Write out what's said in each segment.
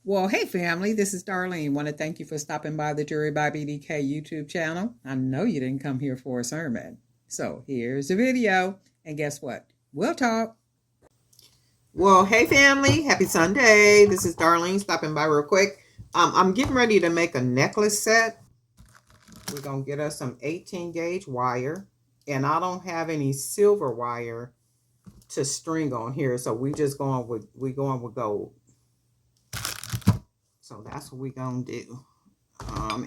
Well, hey family, this is Darlene. Want to thank you for stopping by the Jury by BDK YouTube channel. I know you didn't come here for a sermon. So here's the video. And guess what? We'll talk. Well, hey family, happy Sunday. This is Darlene stopping by real quick. I'm getting ready to make a necklace set. We're going to get us some 18 gauge wire. And I don't have any silver wire to string on here. So we're going with gold. So that's what we're going to do.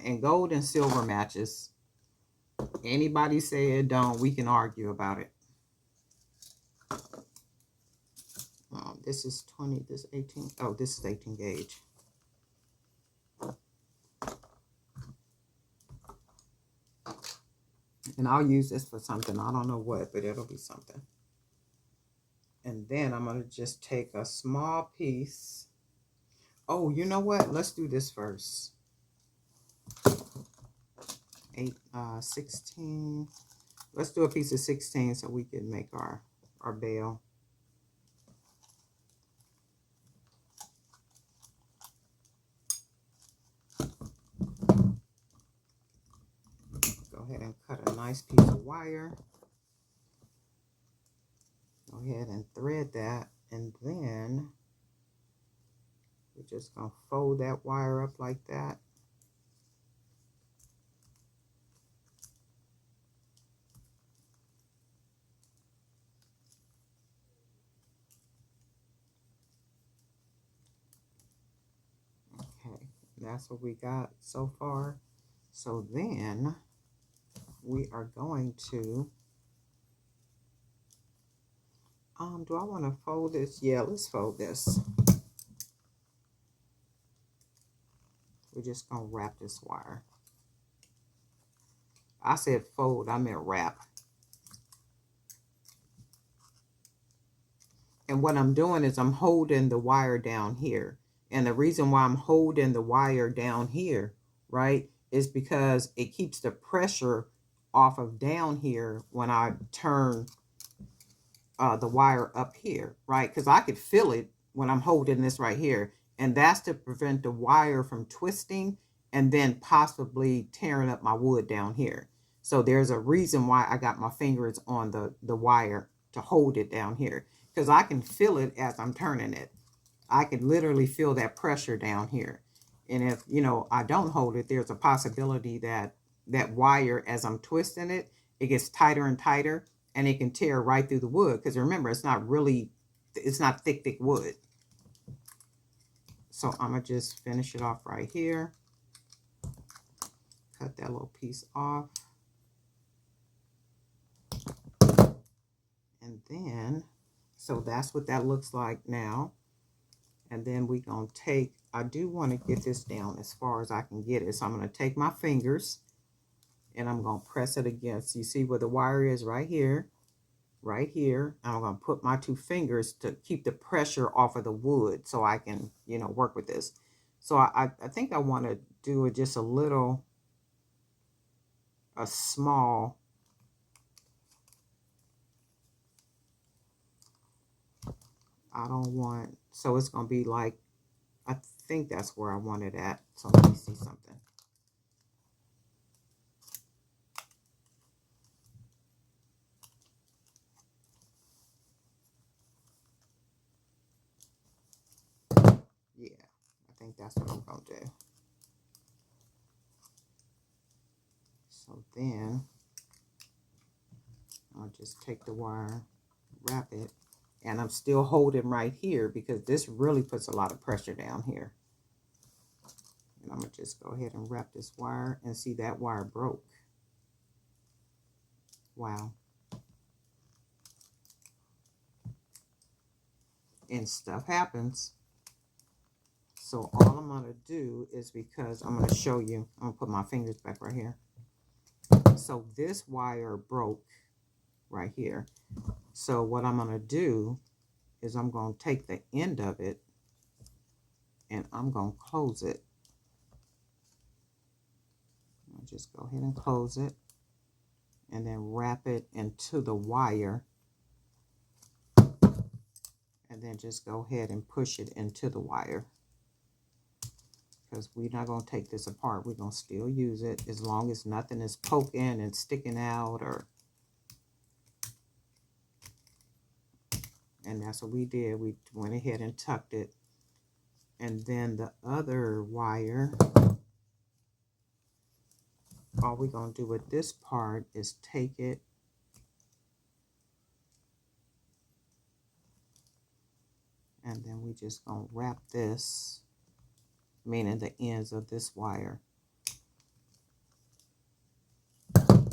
And gold and silver matches. Anybody say it don't, we can argue about it. This is 20, this 18. Oh, this is 18 gauge. And I'll use this for something. I don't know what, but it'll be something. And then I'm going to just take a small piece. Oh, you know what? Let's do this first. 16. Let's do a piece of 16 so we can make our bell. Go ahead and cut a nice piece of wire. Go ahead and thread that, and then we're just going to fold that wire up like that. Okay, that's what we got so far. So then we are going to, do I want to fold this? Yeah, let's fold this. We're just going to wrap this wire. I said fold, I meant wrap. And what I'm doing is I'm holding the wire down here. And the reason why I'm holding the wire down here, right, is because it keeps the pressure off of down here when I turn the wire up here, right? Because I could feel it when I'm holding this right here. And that's to prevent the wire from twisting and then possibly tearing up my wood down here. So there's a reason why I got my fingers on the wire to hold it down here. Because I can feel it as I'm turning it. I can literally feel that pressure down here. And if, you know, I don't hold it, there's a possibility that that wire, as I'm twisting it, it gets tighter and tighter, and it can tear right through the wood. Because remember, it's not thick wood. So I'm going to just finish it off right here. Cut that little piece off. And then, so that's what that looks like now. And then we're going to take, I do want to get this down as far as I can get it. So I'm going to take my fingers and I'm going to press it against. You see where the wire is right here, right here. I'm going to put my two fingers to keep the pressure off of the wood so I can, you know, work with this. So I think I want to do it just a small, I don't want, so it's going to be like, I think that's where I want it at. So let me see something. Yeah, I think that's what I'm going to do. So then I'll just take the wire, wrap it, and I'm still holding right here because this really puts a lot of pressure down here. And I'm going to just go ahead and wrap this wire, and see that wire broke. Wow. And stuff happens. So all I'm going to do is, because I'm going to show you, I'm going to put my fingers back right here. So this wire broke right here. So what I'm going to do is I'm going to take the end of it and I'm going to close it. I'll just go ahead and close it and then wrap it into the wire, and then just go ahead and push it into the wire. because we're not going to take this apart. We're going to still use it as long as nothing is poking and sticking out. And that's what we did. We went ahead and tucked it. And then the other wire, all we're going to do with this part is take it and then we just going to wrap this, meaning the ends of this wire. Bring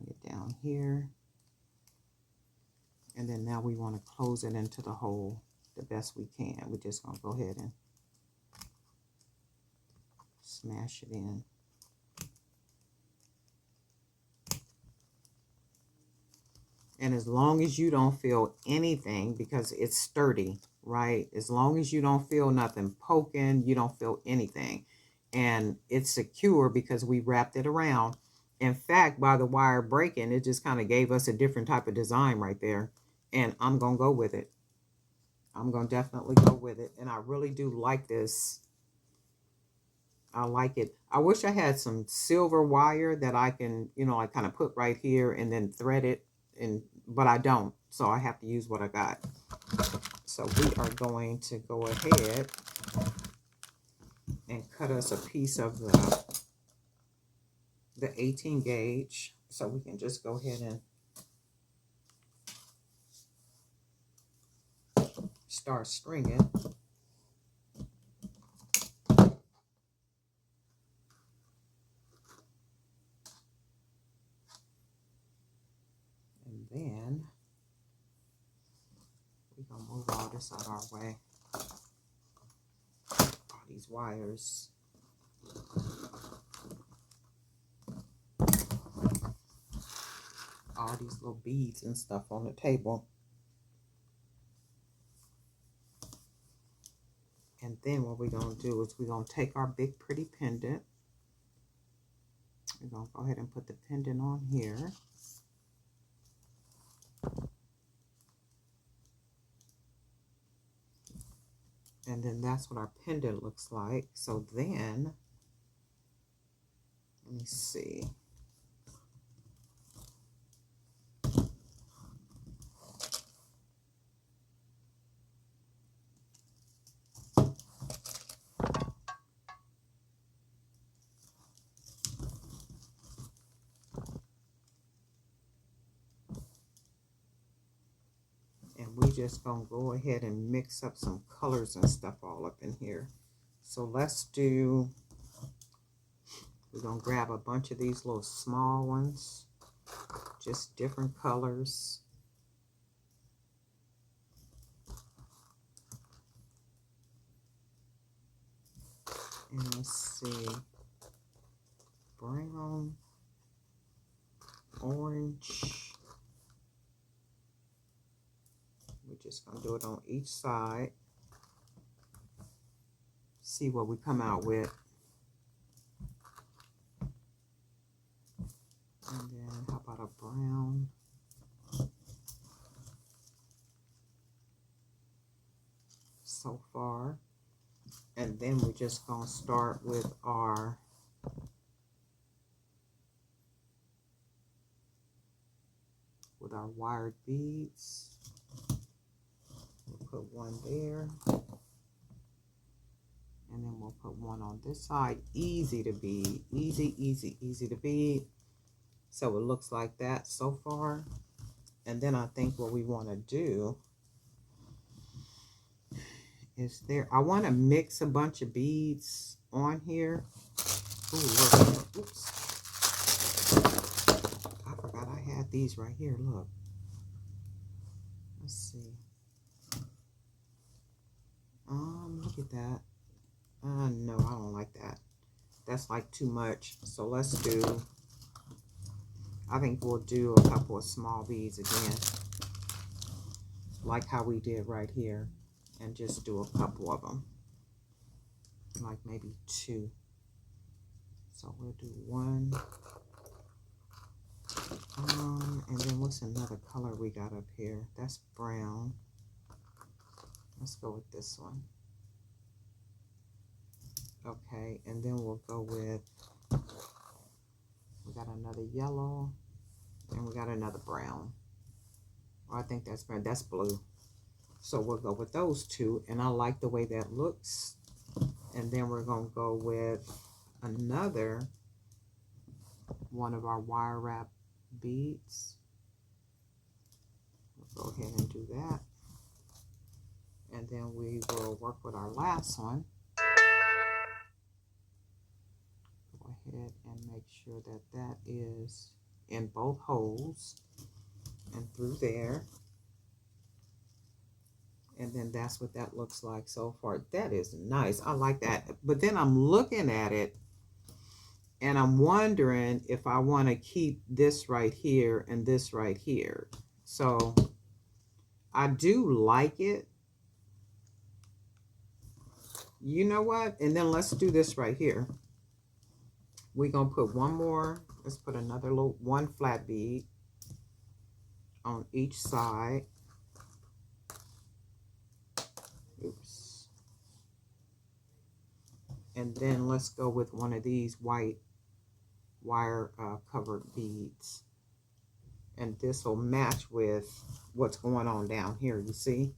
it down here. And then now we want to close it into the hole the best we can. We're just going to go ahead and smash it in. And as long as you don't feel anything, because it's sturdy, right? As long as you don't feel nothing poking, you don't feel anything. And it's secure because we wrapped it around. In fact, by the wire breaking, it just kind of gave us a different type of design right there. And I'm going to go with it. I'm going to definitely go with it. And I really do like this. I like it. I wish I had some silver wire that I can, you know, I kind of put right here and then thread it. But I don't, so I have to use what I got. So we are going to go ahead and cut us a piece of the 18 gauge, so we can just go ahead and start stringing. And then we're going to move all this out of our way. All these wires. All these little beads and stuff on the table. And then what we're going to do is we're going to take our big pretty pendant. We're going to go ahead and put the pendant on here. And then that's what our pendant looks like. So then, let me see. And we just gonna go ahead and mix up some colors and stuff all up in here. So let's do, we're gonna grab a bunch of these little small ones, just different colors. And let's see, brown, orange. We're just gonna do it on each side. See what we come out with. And then how about a brown? So far. And then we're just gonna start with our wired beads. We'll put one there. And then we'll put one on this side. Easy to bead. Easy, easy, easy to bead. So it looks like that so far. And then I think what we want to do is I want to mix a bunch of beads on here. Ooh, look. Oops. I forgot I had these right here. Look. Let's see. Look at that. No, I don't like that. That's like too much. So let's do, I think we'll do a couple of small beads again, like how we did right here, and just do a couple of them, like maybe two. So we'll do one. And then what's another color we got up here? That's brown. Let's go with this one. Okay, and then we'll go with, we got another yellow, and we got another brown. Oh, I think that's brown, that's blue. So we'll go with those two, and I like the way that looks. And then we're gonna go with another one of our wire wrap beads. We'll go ahead and do that. And then we will work with our last one. Go ahead and make sure that that is in both holes and through there. And then that's what that looks like so far. That is nice. I like that. But then I'm looking at it and I'm wondering if I want to keep this right here and this right here. So I do like it. You know what? And then let's do this right here. We're going to put one more. Let's put another little one flat bead on each side. Oops. And then let's go with one of these white wire covered beads. And this will match with what's going on down here, you see?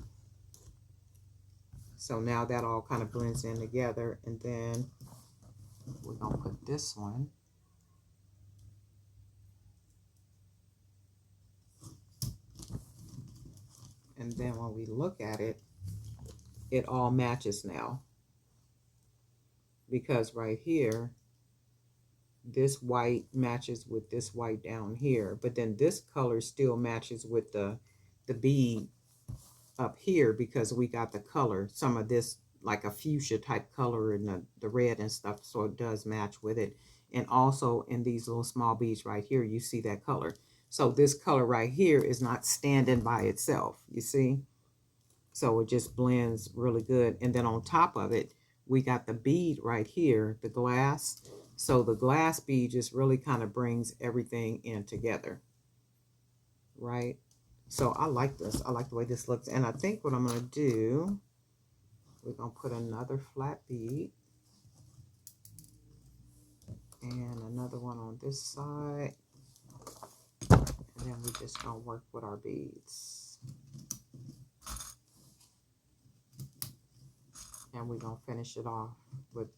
So now that all kind of blends in together. And then we're going to put this one. And then when we look at it, it all matches now. Because right here, this white matches with this white down here. But then this color still matches with the bead up here because we got the color. Some of this like a fuchsia type color in the red and stuff. So it does match with it. And also in these little small beads right here, you see that color. So this color right here is not standing by itself, you see? So it just blends really good. And then on top of it, we got the bead right here, the glass. So the glass bead just really kind of brings everything in together, right? So I like this. I like the way this looks. And I think what I'm going to do, we're going to put another flat bead and another one on this side. And then we're just going to work with our beads. And we're going to finish it off with,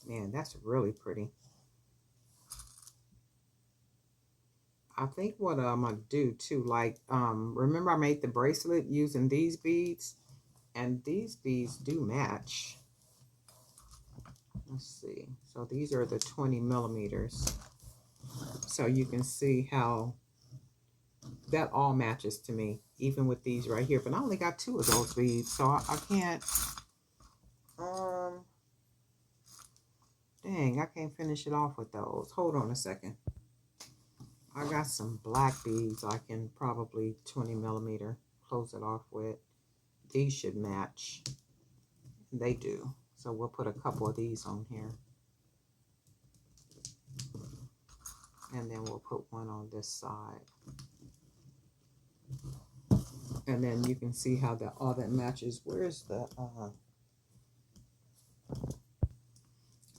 man, that's really pretty. I think what I'm going to do too, like, remember I made the bracelet using these beads? And these beads do match. Let's see. So these are the 20 millimeters. So you can see how that all matches to me, even with these right here. But I only got 2 of those beads, so I can't, dang, I can't finish it off with those. Hold on a second. I got some black beads I can probably 20 millimeter close it off with. These should match. They do. So we'll put a couple of these on here. And then we'll put one on this side. And then you can see how that all that matches. Where's the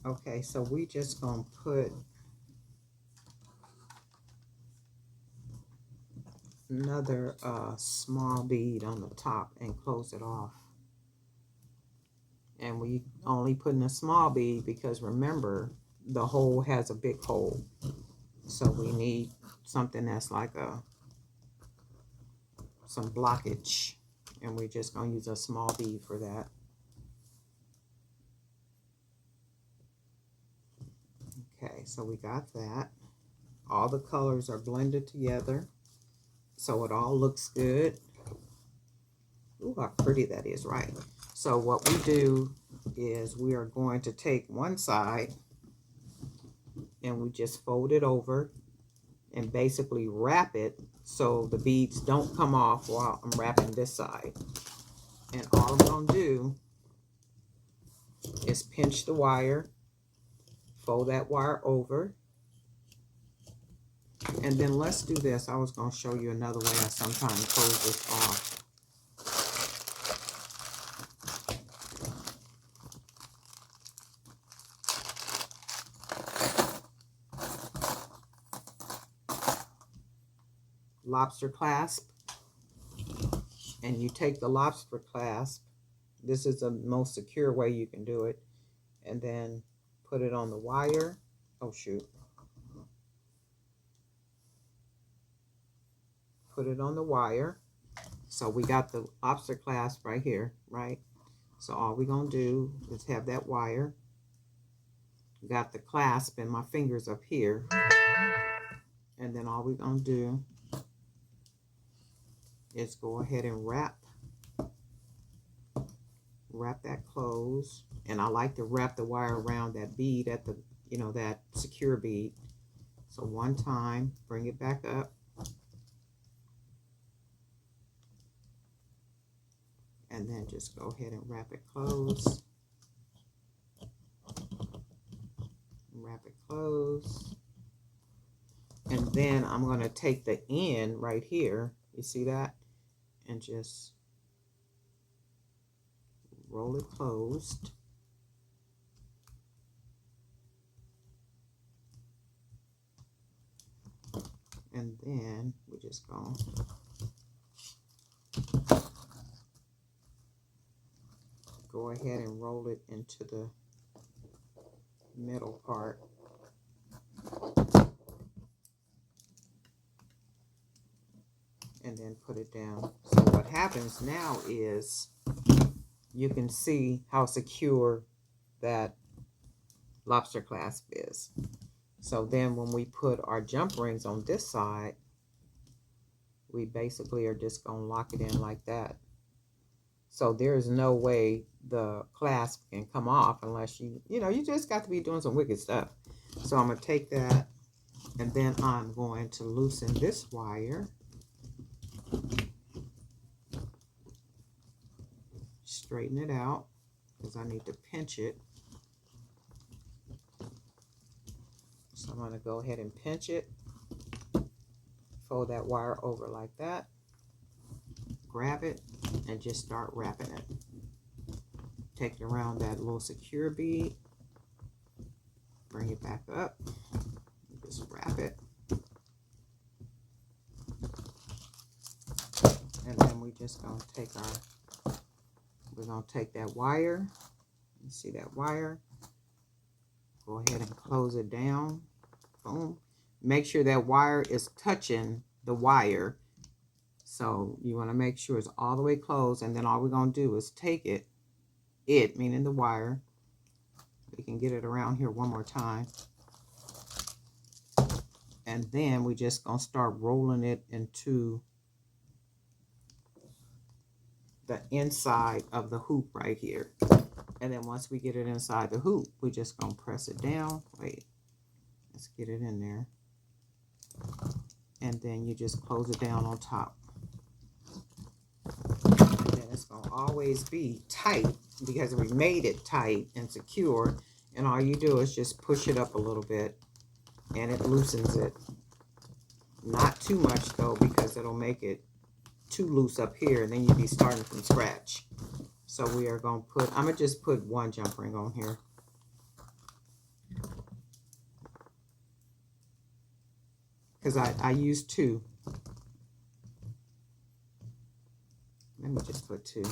okay, so we just gonna put another small bead on the top and close it off. And we only putting a small bead because remember the hole has a big hole, so we need something that's like some blockage, and we're just going to use a small bead for that. Okay, so we got that. All the colors are blended together, so it all looks good. Ooh, how pretty that is, right? So what we do is we are going to take one side and we just fold it over and basically wrap it so the beads don't come off while I'm wrapping this side. And all I'm going to do is pinch the wire, fold that wire over, and then let's do this. I was going to show you another way I sometimes close this off. lobster clasp, and you take the lobster clasp. This is the most secure way you can do it. And then put it on the wire. Oh, shoot. Put it on the wire. So we got the lobster clasp right here, right? So all we're going to do is have that wire. Got the clasp and my fingers up here. And then all we're going to do is go ahead and wrap that close. And I like to wrap the wire around that bead at the, that secure bead. So one time, bring it back up. And then just go ahead and wrap it close. Wrap it close. And then I'm going to take the end right here. You see that? And just roll it closed. And then we're just going to go ahead and roll it into the middle part. And then put it down. So what happens now is you can see how secure that lobster clasp is. So then when we put our jump rings on this side, we basically are just going to lock it in like that. So there's no way the clasp can come off unless you just got to be doing some wicked stuff. So I'm going to take that, and then I'm going to loosen this wire. Straighten it out because I need to pinch it. So I'm going to go ahead and pinch it. Fold that wire over like that. Grab it and just start wrapping it. Take it around that little secure bead. Bring it back up. Just wrap it. And then we just going to take we're going to take that wire. You see that wire? Go ahead and close it down. Boom. Make sure that wire is touching the wire. So you want to make sure it's all the way closed. And then all we're going to do is take it, meaning the wire. We can get it around here one more time. And then we just going to start rolling it into the inside of the hoop right here. And then once we get it inside the hoop, we just going to press it down. Wait, let's get it in there. And then you just close it down on top. And then it's going to always be tight because we made it tight and secure. And all you do is just push it up a little bit and it loosens it. Not too much though, because it'll make it too loose up here and then you'd be starting from scratch. So we are going to put, I'm going to just put one jump ring on here. Because I used two. Let me just put two.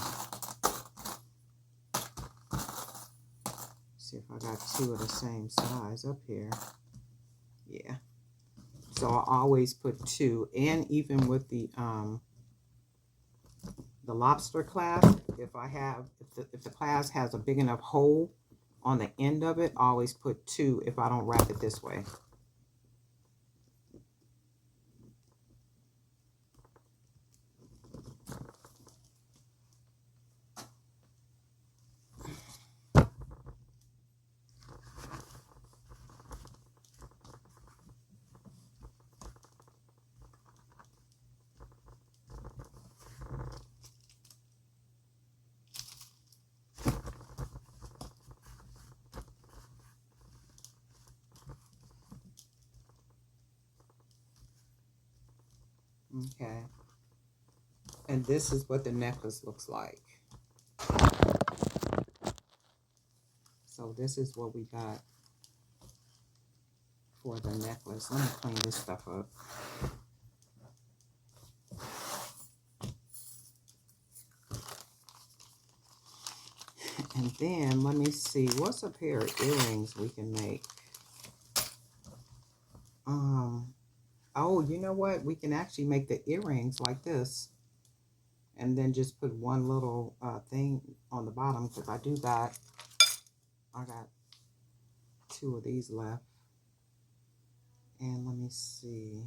See if I got two of the same size up here. Yeah. So I always put two, and even with the lobster clasp, if the clasp has a big enough hole on the end of it, I always put two if I don't wrap it this way. Okay. And this is what the necklace looks like. So this is what we got for the necklace. Let me clean this stuff up. And then let me see, what's a pair of earrings we can make? Oh, you know what? We can actually make the earrings like this, and then just put one little thing on the bottom, because I got 2 of these left. And let me see.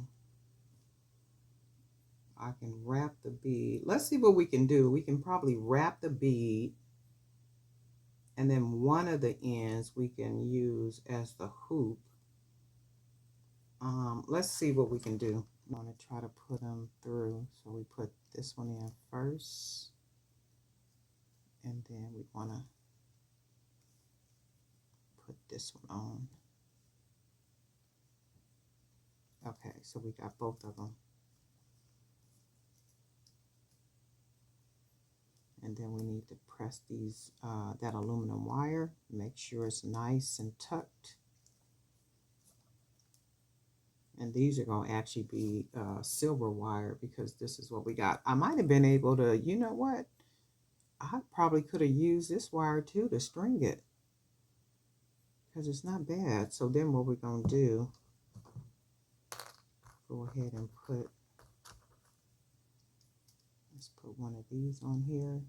I can wrap the bead. Let's see what we can do. We can probably wrap the bead, and then one of the ends we can use as the hoop. Let's see what we can do. I'm going to try to put them through. So we put this one in first, and then we want to put this one on. Okay, so we got both of them. And then we need to press these, that aluminum wire, make sure it's nice and tucked. And these are going to actually be silver wire, because this is what we got. I might have been able to, you know what? I probably could have used this wire too to string it, because it's not bad. So then what we're going to do, go ahead and let's put one of these on here.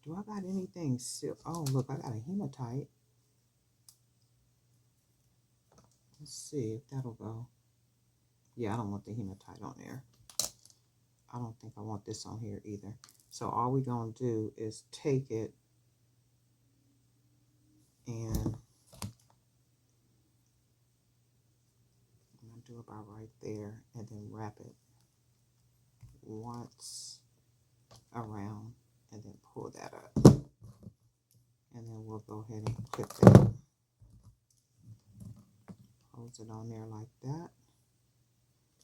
Do I got anything oh, look, I got a hematite. Let's see if that'll go. Yeah, I don't want the hematite on there. I don't think I want this on here either. So all we're going to do is take it and I'm going to do about right there, and then wrap it once around, and then pull that up. And then we'll go ahead and clip that. Close it on there like that.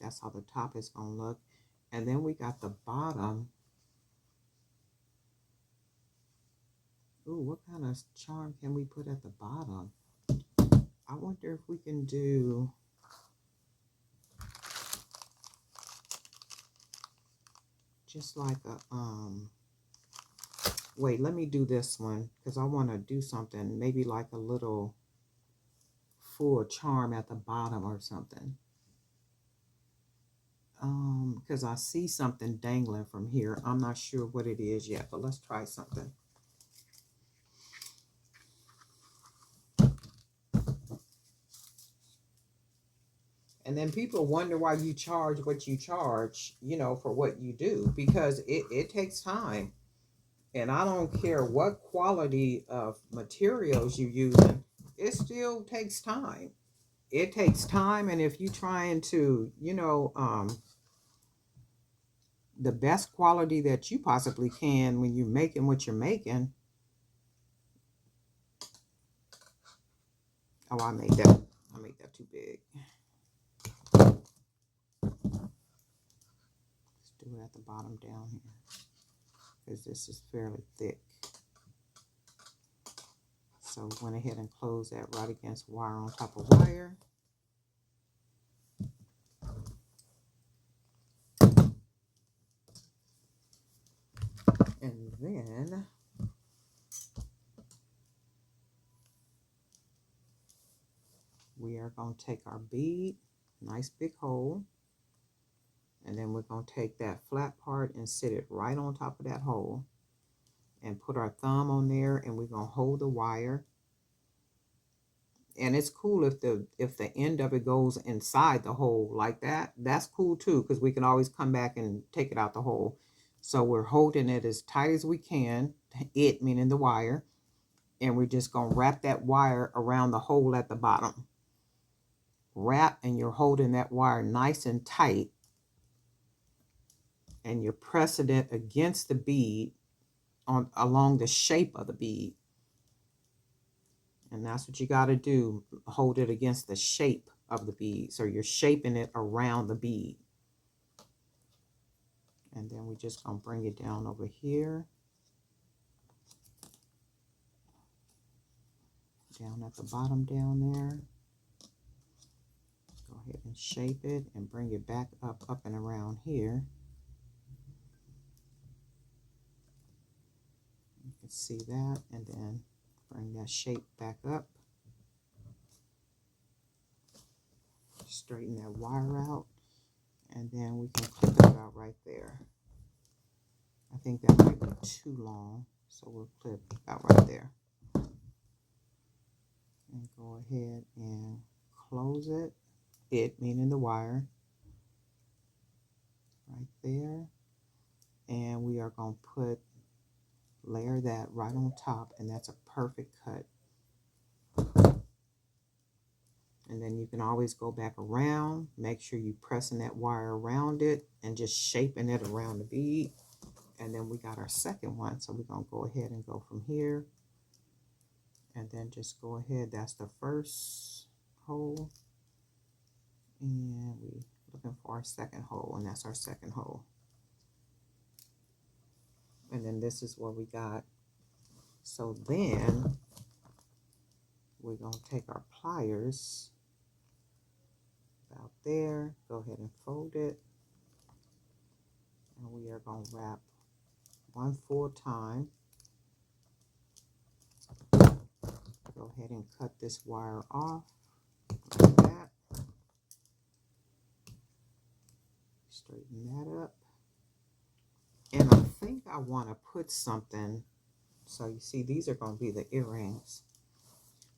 That's how the top is going to look. And then we got the bottom. Ooh, what kind of charm can we put at the bottom? I wonder if we can do just like a, wait, let me do this one, because I want to do something, maybe like a little full charm at the bottom or something. Because I see something dangling from here. I'm not sure what it is yet, but let's try something. And then people wonder why you charge what you charge, you know, for what you do, because it takes time. And I don't care what quality of materials you're using, it still takes time. It takes time, and if you're trying to, you know, the best quality that you possibly can when you're making what you're making. Oh, I made that too big. Let's do it at the bottom down here, because this is fairly thick. So went ahead and closed that right against wire on top of wire. And then we are going to take our bead, nice big hole, and then we're going to take that flat part and sit it right on top of that hole and put our thumb on there, and we're going to hold the wire. And it's cool if the end of it goes inside the hole like that. That's cool too, because we can always come back and take it out the hole. So we're holding it as tight as we can, it meaning the wire, and we're just going to wrap that wire around the hole at the bottom. Wrap, and you're holding that wire nice and tight, and you're pressing it against the bead along the shape of the bead. And that's what you got to do. Hold it against the shape of the bead. So you're shaping it around the bead. And then we're just going to bring it down over here. Down at the bottom down there. Go ahead and shape it and bring it back up and around here. You can see that. And then Bring that shape back up. Straighten that wire out. And then we can clip it about right there. I think that might be too long, so we'll clip about right there. And go ahead and close it. It meaning the wire. Right there. And we are going to layer that right on top, and that's a perfect cut. And then you can always go back around, make sure you pressing that wire around it and just shaping it around the bead. And then we got our second one, so we're going to go ahead and go from here. And then just go ahead, that's the first hole. And we're looking for our second hole, and that's our second hole. And then this is what we got. So then we're going to take our pliers about there, go ahead and fold it, and we are going to wrap one full time. Go ahead and cut this wire off like that. Straighten that up. And I think I want to put something, so you see these are going to be the earrings.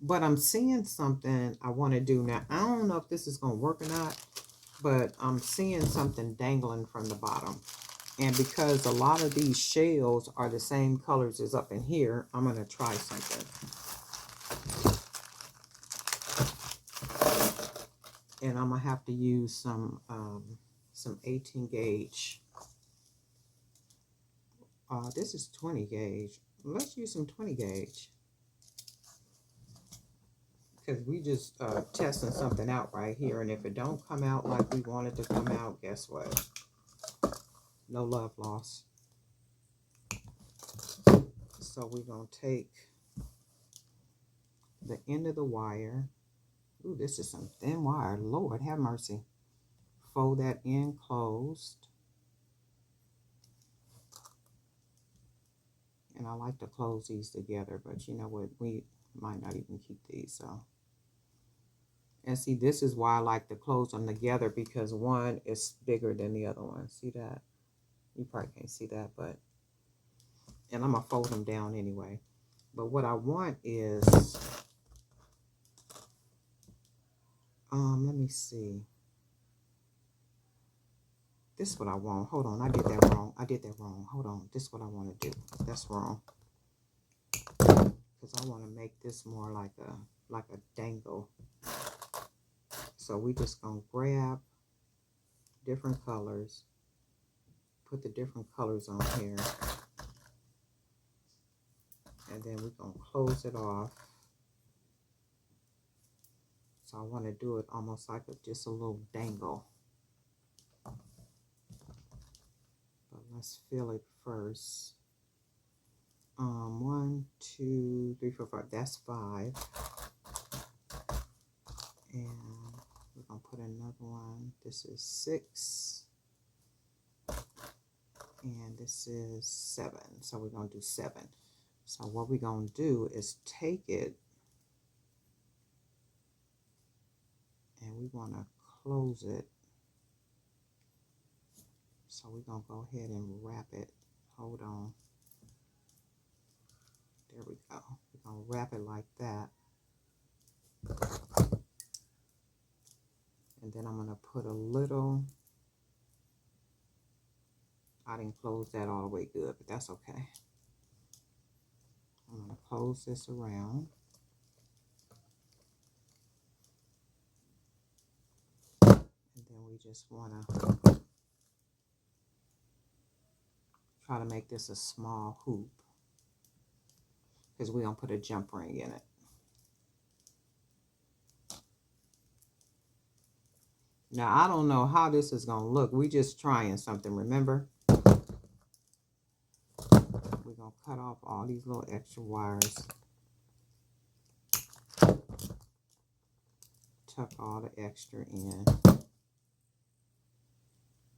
But I'm seeing something I want to do now. I don't know if this is going to work or not, but I'm seeing something dangling from the bottom. And because a lot of these shells are the same colors as up in here, I'm going to try something. And I'm going to have to use some 18 gauge. This is 20 gauge. Let's use some 20 gauge. Because we just testing something out right here. And if it don't come out like we want it to come out, guess what? No love lost. So we're going to take the end of the wire. Ooh, this is some thin wire. Lord, have mercy. Fold that in closed. And I like to close these together, but you know what? We might not even keep these, so. And see, this is why I like to close them together, because one is bigger than the other one. See that? You probably can't see that, but. And I'm going to fold them down anyway. But what I want is, let me see. This is what I want. Hold on, I did that wrong. Hold on, this is what I want to do. That's wrong. Because I want to make this more like a dangle. So we just going to grab different colors. Put the different colors on here. And then we're going to close it off. So I want to do it almost like just a little dangle. But let's fill it first. 1, 2, 3, 4, 5. That's 5. And we're going to put another one. This is 6. And this is 7. So we're going to do 7. So what we're going to do is take it. And we want to close it. So we're going to go ahead and wrap it. Hold on. There we go. We're going to wrap it like that. And then I'm going to put a little. I didn't close that all the way good, but that's okay. I'm going to close this around. And then we just want to try to make this a small hoop, because we're going to put a jump ring in it. Now, I don't know how this is going to look. We're just trying something, remember? We're going to cut off all these little extra wires. Tuck all the extra in.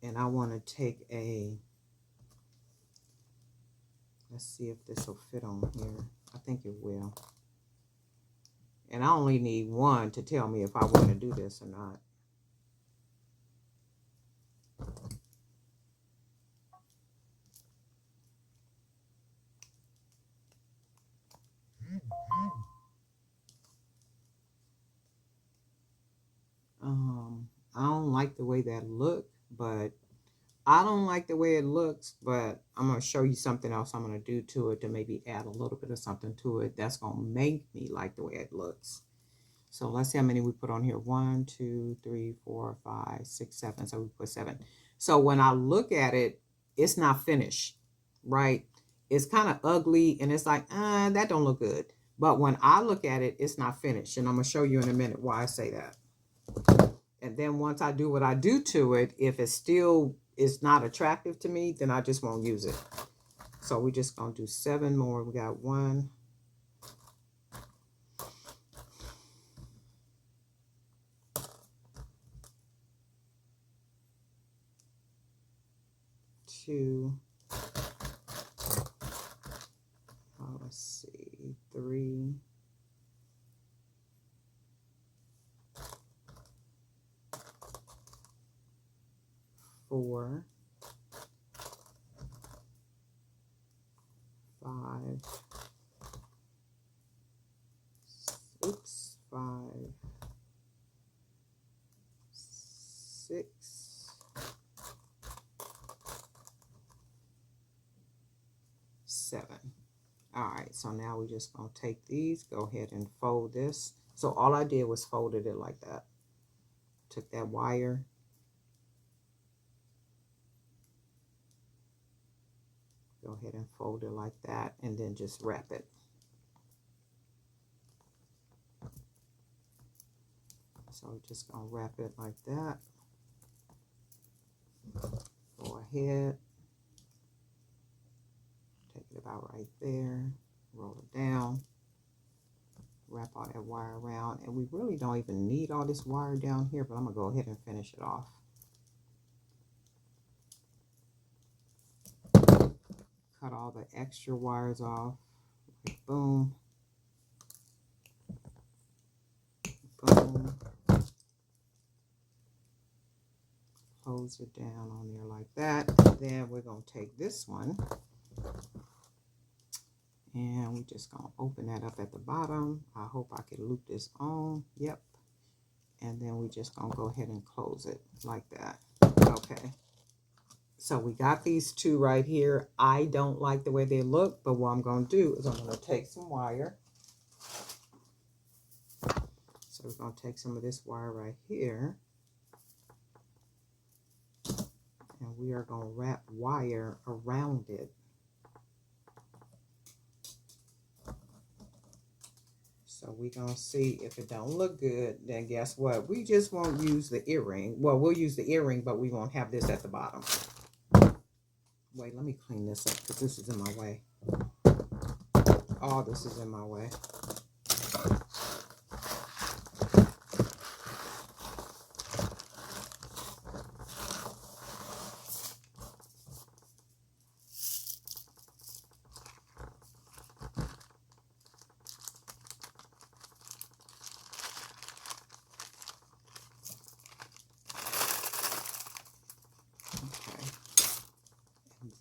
And I want to take let's see if this will fit on here. I think it will. And I only need one to tell me if I want to do this or not. I don't like the way that look, but I don't like the way it looks, but I'm going to show you something else I'm going to do to it to maybe add a little bit of something to it that's going to make me like the way it looks. So let's see how many we put on here. 1, 2, 3, 4, 5, 6, 7. So we put 7. So when I look at it, it's not finished, right? It's kind of ugly and it's like, that don't look good. But when I look at it, it's not finished. And I'm going to show you in a minute why I say that. And then once I do what I do to it, if it still is not attractive to me, then I just won't use it. So we're just going to do 7 more. We got 1, 2, let's see, 3, 4, 5, 6, 5, 6, 7. All right, so now we're just going to take these, go ahead and fold this. So all I did was folded it like that. Took that wire, go ahead and fold it like that, and then just wrap it. So we're just going to wrap it like that. Go ahead, take it about right there, roll it down, wrap all that wire around. And we really don't even need all this wire down here, but I'm going to go ahead and finish it off. Cut all the extra wires off. Boom. Boom. Close it down on there like that. And then we're going to take this one and we're just going to open that up at the bottom. I hope I can loop this on. Yep. And then we're just going to go ahead and close it like that. Okay. So we got these two right here. I don't like the way they look, but what I'm going to do is I'm going to take some wire. So we're going to take some of this wire right here. And we are going to wrap wire around it. So we're going to see if it don't look good, then guess what? We just won't use the earring. Well, we'll use the earring, but we won't have this at the bottom. Wait, let me clean this up because this is in my way. All this is in my way.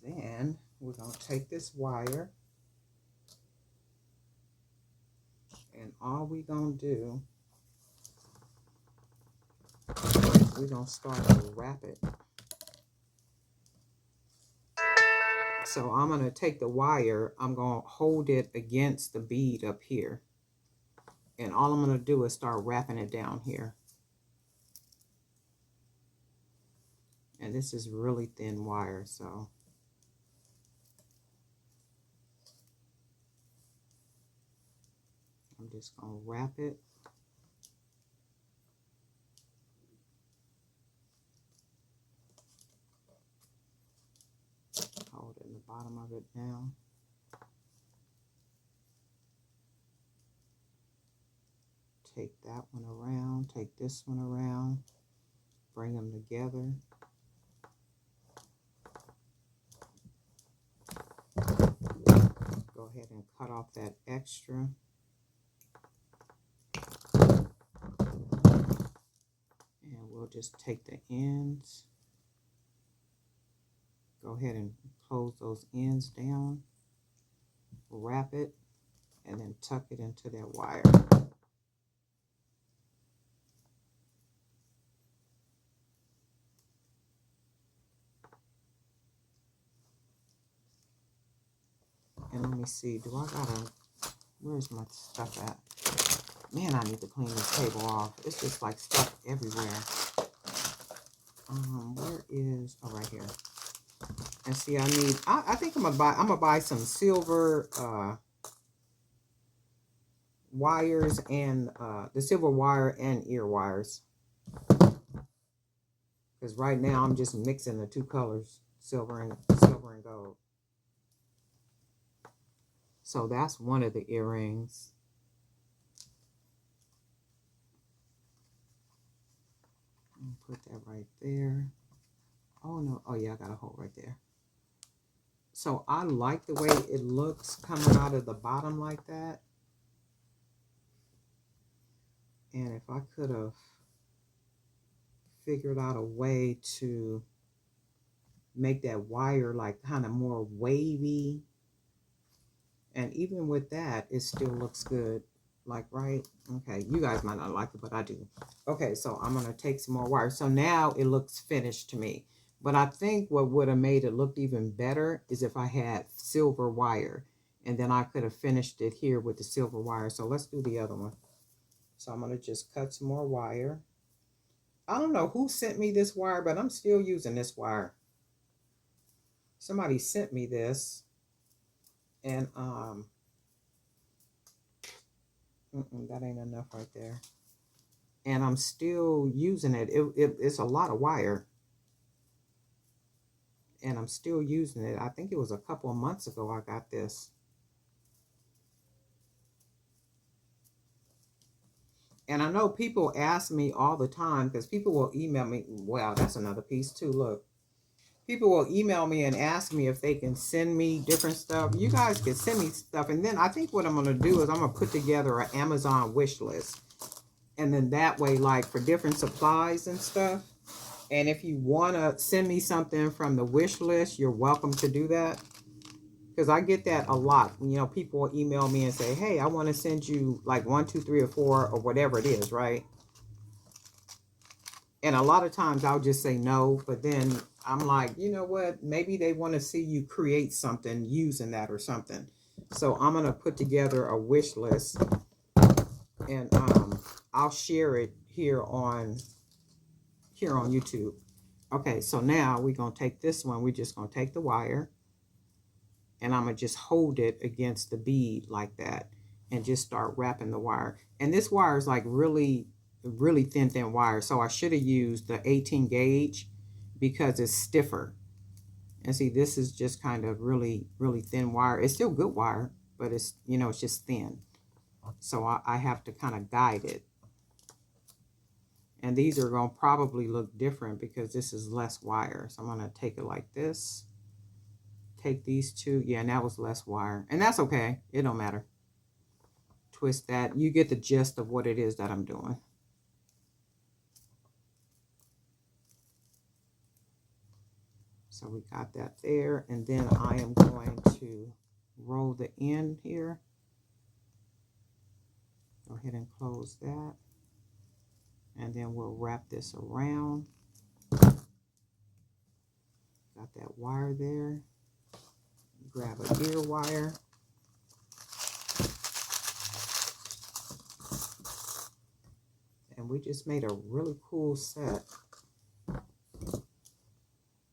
Then we're going to take this wire and all we're going to do, we're going to start to wrap it. So I'm going to take the wire, I'm going to hold it against the bead up here. And all I'm going to do is start wrapping it down here. And this is really thin wire, so I'm just going to wrap it. Hold it in the bottom of it now. Take that one around, take this one around, bring them together. Go ahead and cut off that extra. we'll just take the ends, go ahead and close those ends down, wrap it, and then tuck it into that wire. And let me see, do I gotta, where's my stuff at? Man, I need to clean this table off. It's just like stuff everywhere. Where is, oh, right here. And see, I think I'm gonna buy some silver wires and the silver wire and ear wires. Because right now I'm just mixing the two colors, silver and gold. So that's one of the earrings. Put that right there. Oh no, oh yeah, I got a hole right there. So I like the way it looks coming out of the bottom like that. And if I could have figured out a way to make that wire like kind of more wavy. And even with that, it still looks good. Like, right? Okay, you guys might not like it, but I do. Okay, so I'm going to take some more wire. So now it looks finished to me. But I think what would have made it look even better is if I had silver wire. And then I could have finished it here with the silver wire. So let's do the other one. So I'm going to just cut some more wire. I don't know who sent me this wire, but I'm still using this wire. Somebody sent me this. And that ain't enough right there. And I'm still using it. It's a lot of wire. And I'm still using it. I think it was a couple of months ago I got this. And I know people ask me all the time, because people will email me. Wow, that's another piece too. Look. People will email me and ask me if they can send me different stuff. You guys can send me stuff. And then I think what I'm going to do is I'm going to put together an Amazon wish list. And then that way, like for different supplies and stuff. And if you want to send me something from the wish list, you're welcome to do that. Because I get that a lot. You know, people will email me and say, hey, I want to send you like 1, 2, 3, or 4 or whatever it is, right? And a lot of times I'll just say no, but then I'm like, you know what? Maybe they want to see you create something using that or something. So I'm going to put together a wish list, and I'll share it here on YouTube. Okay, so now we're going to take this one. We're just going to take the wire, and I'm going to just hold it against the bead like that and just start wrapping the wire. And this wire is like really thin wire. So I should have used the 18 gauge because it's stiffer. And see, this is just kind of really thin wire. It's still good wire, but it's, you know, it's just thin. So I have to kind of guide it. And these are going to probably look different because this is less wire. So I'm going to take it like this. Take these two. Yeah, and that was less wire. And that's okay. It don't matter. Twist that. You get the gist of what it is that I'm doing. So we got that there. And then I am going to roll the end here. Go ahead and close that. And then we'll wrap this around. Got that wire there. Grab an ear wire. And we just made a really cool set.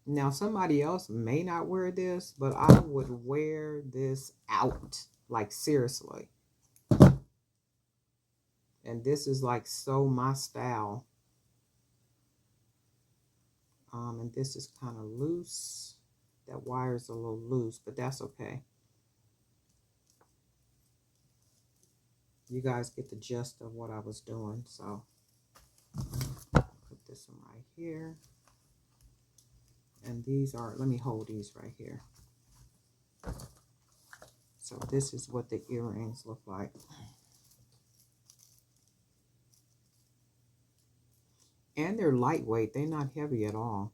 Now, somebody else may not wear this, but I would wear this out. Like, seriously. And this is like so my style. And this is kind of loose. That wire is a little loose, but that's okay. You guys get the gist of what I was doing. So, put this one right here. And these are, let me hold these right here. So this is what the earrings look like. And they're lightweight. They're not heavy at all.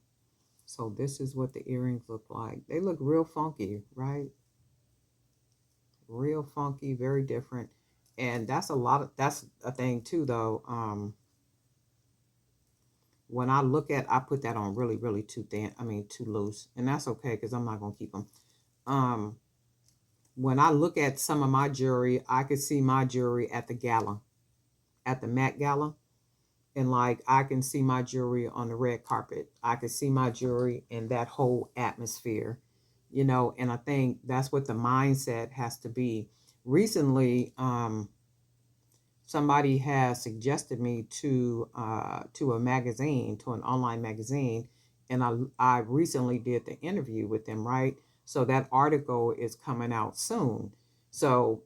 So this is what the earrings look like. They look real funky, right? Real funky, very different. And that's a thing too though. When I look at, I put that on really, really too thin. I mean, too loose. And that's okay because I'm not going to keep them. Um, when I look at some of my jewelry, I could see my jewelry at the gala, at the Met Gala. And like, I can see my jewelry on the red carpet. I can see my jewelry in that whole atmosphere, and I think that's what the mindset has to be. Recently, somebody has suggested me to a magazine, to an online magazine, and I recently did the interview with them, right? So that article is coming out soon. So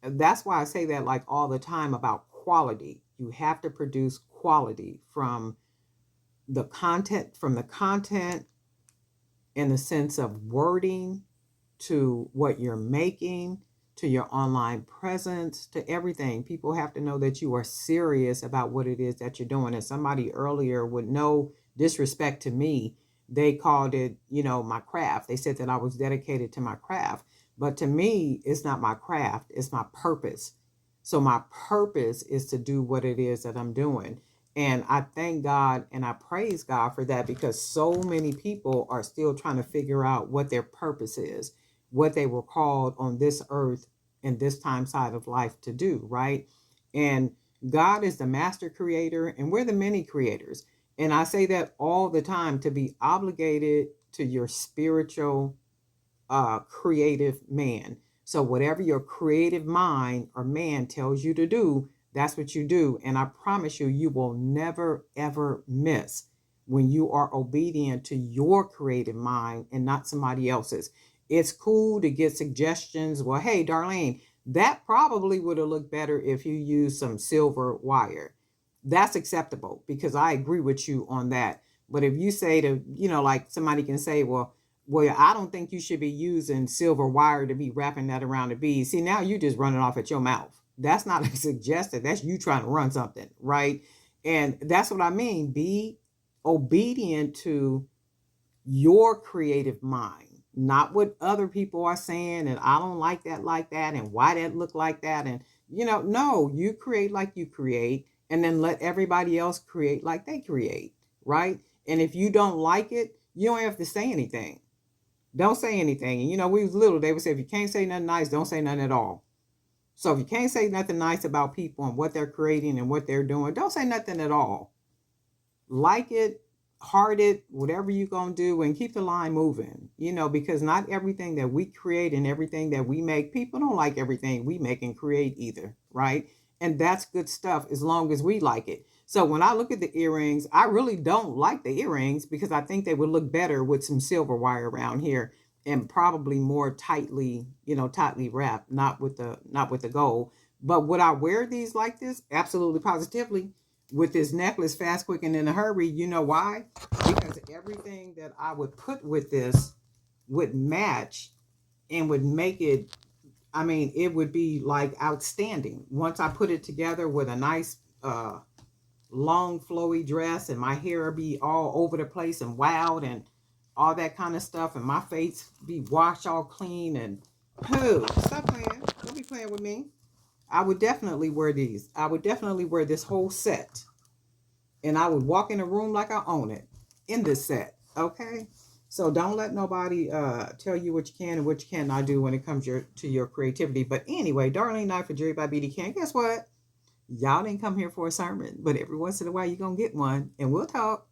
that's why I say that like all the time about quality. You have to produce quality from the content in the sense of wording to what you're making, to your online presence, to everything. People have to know that you are serious about what it is that you're doing. And somebody earlier, with no disrespect to me, they called it, my craft. They said that I was dedicated to my craft. But to me, it's not my craft, it's my purpose. So my purpose is to do what it is that I'm doing. And I thank God and I praise God for that, because so many people are still trying to figure out what their purpose is, what they were called on this earth in this time side of life to do, right? And God is the master creator and we're the many creators. And I say that all the time, to be obligated to your spiritual creative man. So whatever your creative mind or man tells you to do, that's what you do. And I promise you, you will never, ever miss when you are obedient to your creative mind and not somebody else's. It's cool to get suggestions. Well, hey, Darlene, that probably would have looked better if you used some silver wire. That's acceptable because I agree with you on that. But if you say to, like somebody can say, well, I don't think you should be using silver wire to be wrapping that around the beads. See, now you just running off at your mouth. That's not a suggestion. That's you trying to run something, right? And that's what I mean. Be obedient to your creative mind, not what other people are saying. And I don't like that, and why that look like that. And, no, you create like you create, and then let everybody else create like they create, right? And if you don't like it, you don't have to say anything. Don't say anything. And we was little, they would say, if you can't say nothing nice, don't say nothing at all. So if you can't say nothing nice about people and what they're creating and what they're doing, don't say nothing at all. Like it, heart it, whatever you're going to do, and keep the line moving, because not everything that we create and everything that we make, people don't like everything we make and create either, right? And that's good stuff as long as we like it. So when I look at the earrings, I really don't like the earrings because I think they would look better with some silver wire around here and probably more tightly, tightly wrapped, not with the gold. But would I wear these like this? Absolutely, positively. With this necklace, fast, quick, and in a hurry. You know why? Because everything that I would put with this would match and would make it, I mean, it would be like outstanding. Once I put it together with a nice long flowy dress, and my hair be all over the place and wild and all that kind of stuff, and my face be washed all clean, and who? Stop playing. Don't be playing with me. I would definitely wear these. I would definitely wear this whole set. And I would walk in a room like I own it in this set. Okay. So don't let nobody tell you what you can and what you cannot do when it comes to your creativity. But anyway, Darlene Knight for Jerry by BD Can. Guess what? Y'all didn't come here for a sermon, but every once in a while you're going to get one, and we'll talk.